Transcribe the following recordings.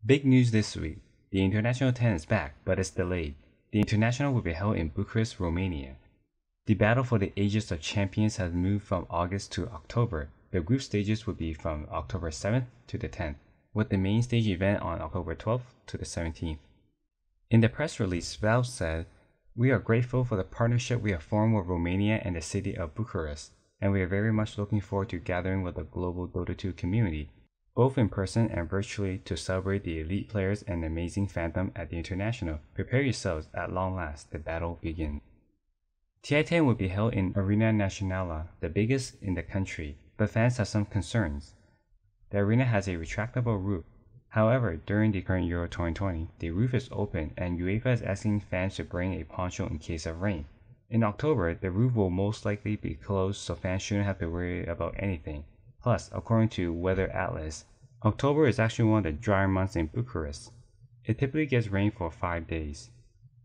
Big news this week. The International 10 is back, but it's delayed. The International will be held in Bucharest, Romania. The battle for the Ages of Champions has moved from August to October. The group stages will be from October 7th to the 10th, with the main stage event on October 12th to the 17th. In the press release, Valve said, "We are grateful for the partnership we have formed with Romania and the city of Bucharest, and we are very much looking forward to gathering with the global Dota 2 community, both in person and virtually, to celebrate the elite players and the amazing fandom at the International. Prepare yourselves, at long last, the battle begins." TI10 will be held in Arena Nationala, the biggest in the country, but fans have some concerns. The arena has a retractable roof. However, during the current Euro 2020, the roof is open and UEFA is asking fans to bring a poncho in case of rain. In October, the roof will most likely be closed, so fans shouldn't have to worry about anything. Plus, according to Weather Atlas, October is actually one of the drier months in Bucharest. It typically gets rain for 5 days.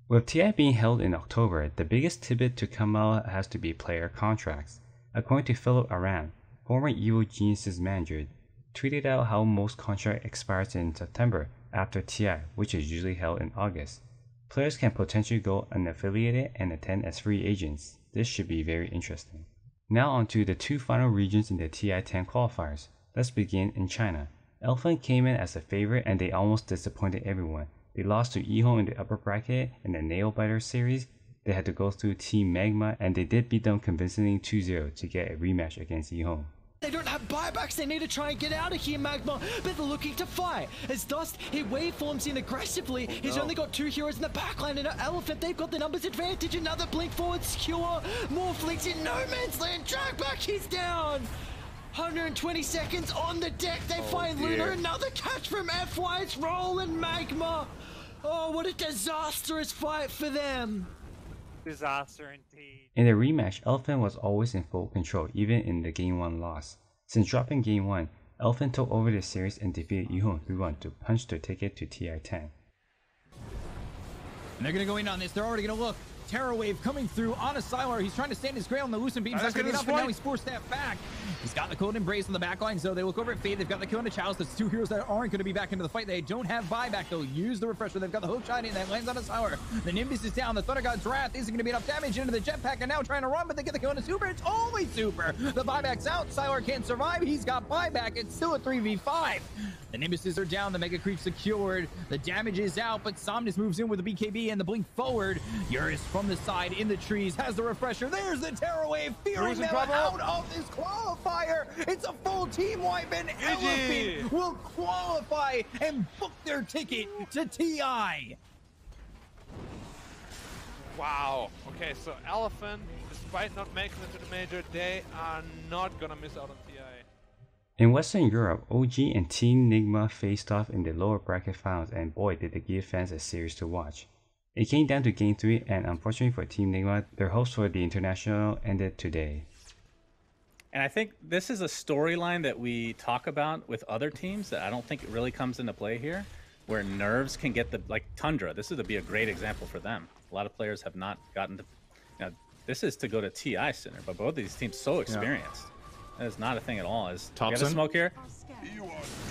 With TI being held in October, the biggest tidbit to come out has to be player contracts. According to Philip Aran, former Evil Genius's manager, tweeted out how most contract expires in September after TI, which is usually held in August. Players can potentially go unaffiliated and attend as free agents. This should be very interesting. Now on to the two final regions in the TI-10 qualifiers. Let's begin in China. Elephant came in as a favorite and they almost disappointed everyone. They lost to Ehome in the upper bracket in the Nail Biter series. They had to go through Team Magma and they did beat them convincingly 2-0 to get a rematch against Ehome. They don't have buybacks, they need to try and get out of here, Magma, but they're looking to fight. As Dust, he waveforms in aggressively. He's only got two heroes in the backline and an Elephant. They've got the numbers advantage. Another blink forward secure. More fleets in no man's land. Drag back, he's down. 120 seconds on the deck. They find Luna. Another catch from FY. It's rolling Magma. Oh, what a disastrous fight for them. Disaster indeed. In the rematch, Elephant was always in full control, even in the Game 1 loss. Since dropping Game 1, Elephant took over the series and defeated Ehome 3-1 to punch their ticket to TI-10. And they're going to go in on this. They're already going to look. Terror Wave coming through on a Sylar. He's trying to stand his ground on the Lucent Beams. That's going to get up, and now he's forced that back. He's got the Cold Embrace on the backline, so they look over at Fade. They've got the kill into Chalice. There's two heroes that aren't going to be back into the fight. They don't have buyback. They'll use the refresher. They've got the hook shot in that lands on a Sylar. The Nimbus is down. The Thunder God's Wrath isn't going to be enough damage into the jetpack, and now trying to run, but they get the kill into Super. It's only Super. The buyback's out. Sylar can't survive. He's got buyback. It's still a 3v5. The Nimbuses are down. The Mega Creep secured. The damage is out, but Somnus moves in with the BKB and the blink forward. Eurus from the side in the trees has the refresher. There's the Terror Wave, fearing them out of this qualifier. It's a full team wipe, and Elephant will qualify and book their ticket to TI. Wow. Okay, so Elephant, despite not making it to the major, they are not gonna miss out on TI. In Western Europe, OG and Team Nigma faced off in the lower bracket finals, and boy did they give fans a series to watch. It came down to Game 3, and unfortunately for Team Nigma, their hopes for the International ended today. And I think this is a storyline that we talk about with other teams that I don't think it really comes into play here, where nerves can get the, like Tundra, this would be a great example for them. A lot of players have not gotten to, this is to go to TI Center, but both of these teams so experienced. That is not a thing at all. Is we got a smoke here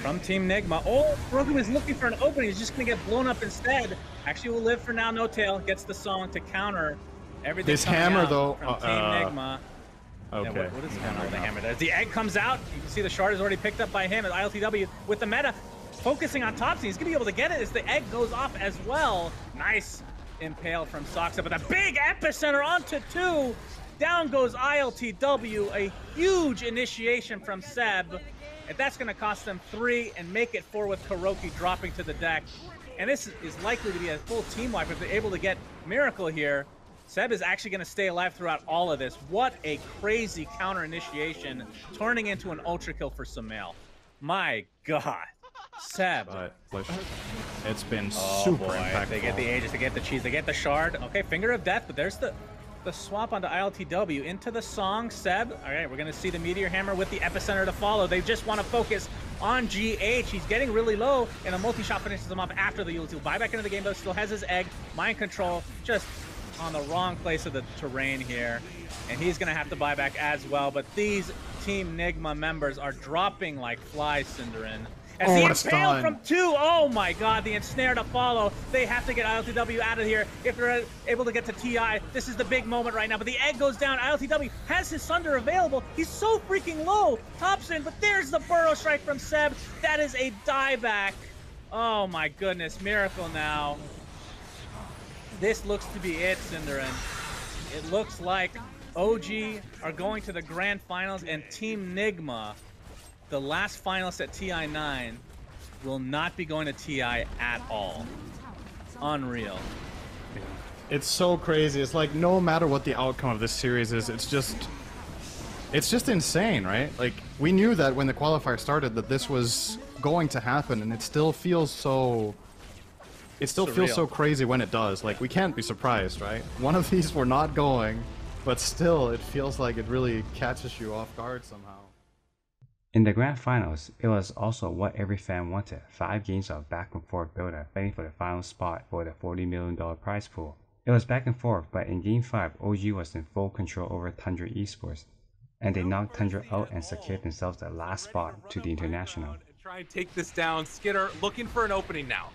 from Team Nigma. Oh, Rogan is looking for an opening. He's just going to get blown up instead. Actually will live for now. No Tail gets the song to counter everything. His hammer, though. From Team Nigma. Okay. Yeah, what is going on with the hammer? As the egg comes out, you can see the shard is already picked up by him at ILTW with the meta focusing on top. He's going to be able to get it as the egg goes off as well. Nice impale from Soxa, but a big epicenter onto two. Down goes ILTW, a huge initiation from Seb, and that's going to cost them 3 and make it 4 with Kuroki dropping to the deck. And this is likely to be a full team wipe if they're able to get Miracle here. Seb is actually going to stay alive throughout all of this. What a crazy counter initiation, turning into an ultra kill for Sumail. My God, Seb. It's been super impactful. They get the Aegis, they get the cheese, they get the shard. Okay, Finger of Death, but there's the swap onto ILTW into the song. Seb, all right, we're going to see the Meteor Hammer with the epicenter to follow. They just want to focus on GH. He's getting really low, and a multi-shot finishes him off after the ulti. Buyback into the game, though, still has his egg. Mind control, just on the wrong place of the terrain here, and he's going to have to buy back as well. But these Team Nigma members are dropping like flies, Cinderin. As Oh, the what a impale stun. from 2. Oh my god, the ensnare to follow. They have to get ILTW out of here if they're able to get to TI. This is the big moment right now, but the egg goes down. ILTW has his Sunder available. He's so freaking low. Thompson, but there's the burrow strike from Seb. That is a dieback. Oh my goodness, Miracle now. This looks to be it, Cinderin. It looks like OG are going to the grand finals, and Team Nigma, the last finalist at TI9, will not be going to TI at all. Unreal. It's so crazy. It's like no matter what the outcome of this series is, it's just insane, right? Like we knew that when the qualifier started that this was going to happen, and it still feels so. It still feels so crazy when it does. Like we can't be surprised, right? One of these we're not going, but still, it feels like it really catches you off guard somehow. In the grand finals, it was also what every fan wanted: 5 games of back and forth build-up, fighting for the final spot for the $40 million prize pool. It was back and forth, but in Game 5, OG was in full control over Tundra Esports, and they knocked Tundra out and secured themselves the last spot to the International. Try and take this down. Skitter looking for an opening now.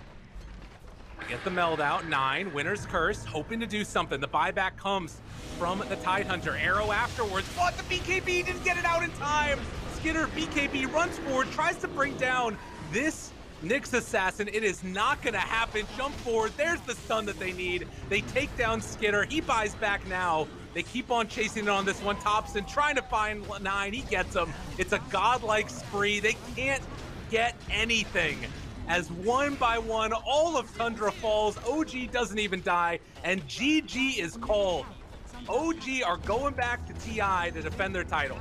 Get the meld out. 9, Winner's Curse, hoping to do something. The buyback comes from the Tidehunter. Arrow afterwards. What? The BKB didn't get it out in time. Skitter, BKB runs forward, tries to bring down this Nyx assassin. It is not going to happen. Jump forward. There's the stun that they need. They take down Skitter. He buys back now. They keep on chasing it on this one. Thompson trying to find 9. He gets him. It's a godlike spree. They can't get anything. As one by one, all of Tundra falls. OG doesn't even die, and GG is called. OG are going back to TI to defend their title.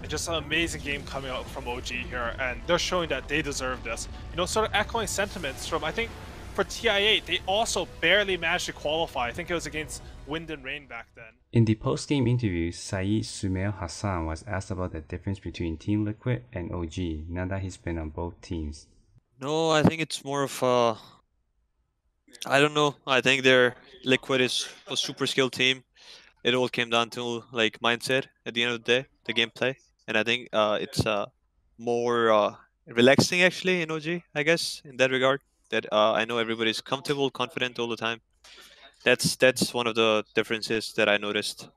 Just an amazing game coming out from OG here, and they're showing that they deserve this. You know, sort of echoing sentiments from, I think, for TI8, they also barely managed to qualify. I think it was against Wind and Rain back then. In the post-game interview, Saeed Sumail Hassan was asked about the difference between Team Liquid and OG, now that he's been on both teams. No, I think it's more of a... I don't know. I think their Liquid is a super skilled team. It all came down to like mindset at the end of the day, the gameplay. And I think it's more relaxing actually in OG, I guess, in that regard. That I know everybody's comfortable, confident all the time. That's one of the differences that I noticed.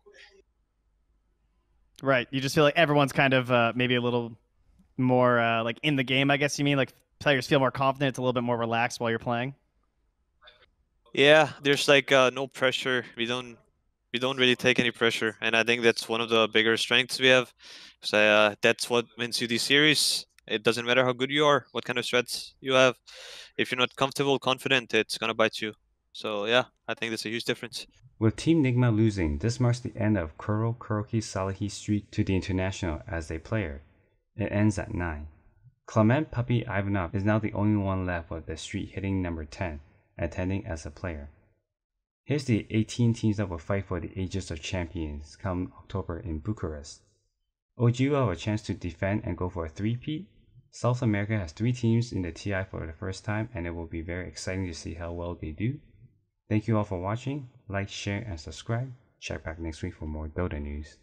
Right. You just feel like everyone's kind of maybe a little more like in the game, I guess you mean? Like players feel more confident, it's a little bit more relaxed while you're playing? Yeah, there's like no pressure. We don't really take any pressure, and I think that's one of the bigger strengths we have. So that's what wins you these series. It doesn't matter how good you are, what kind of strats you have. If you're not comfortable, confident, it's gonna bite you. So yeah, I think that's a huge difference. With Team Nigma losing, this marks the end of Kuro Kuroki Salahi's streak to the International as a player. It ends at 9. Clement Puppy Ivanov is now the only one left with the streak hitting number 10, attending as a player. Here's the 18 teams that will fight for the Aegis of Champions come October in Bucharest. OG will have a chance to defend and go for a 3-peat. South America has 3 teams in the TI for the first time, and it will be very exciting to see how well they do. Thank you all for watching. Like, share, and subscribe. Check back next week for more Dota news.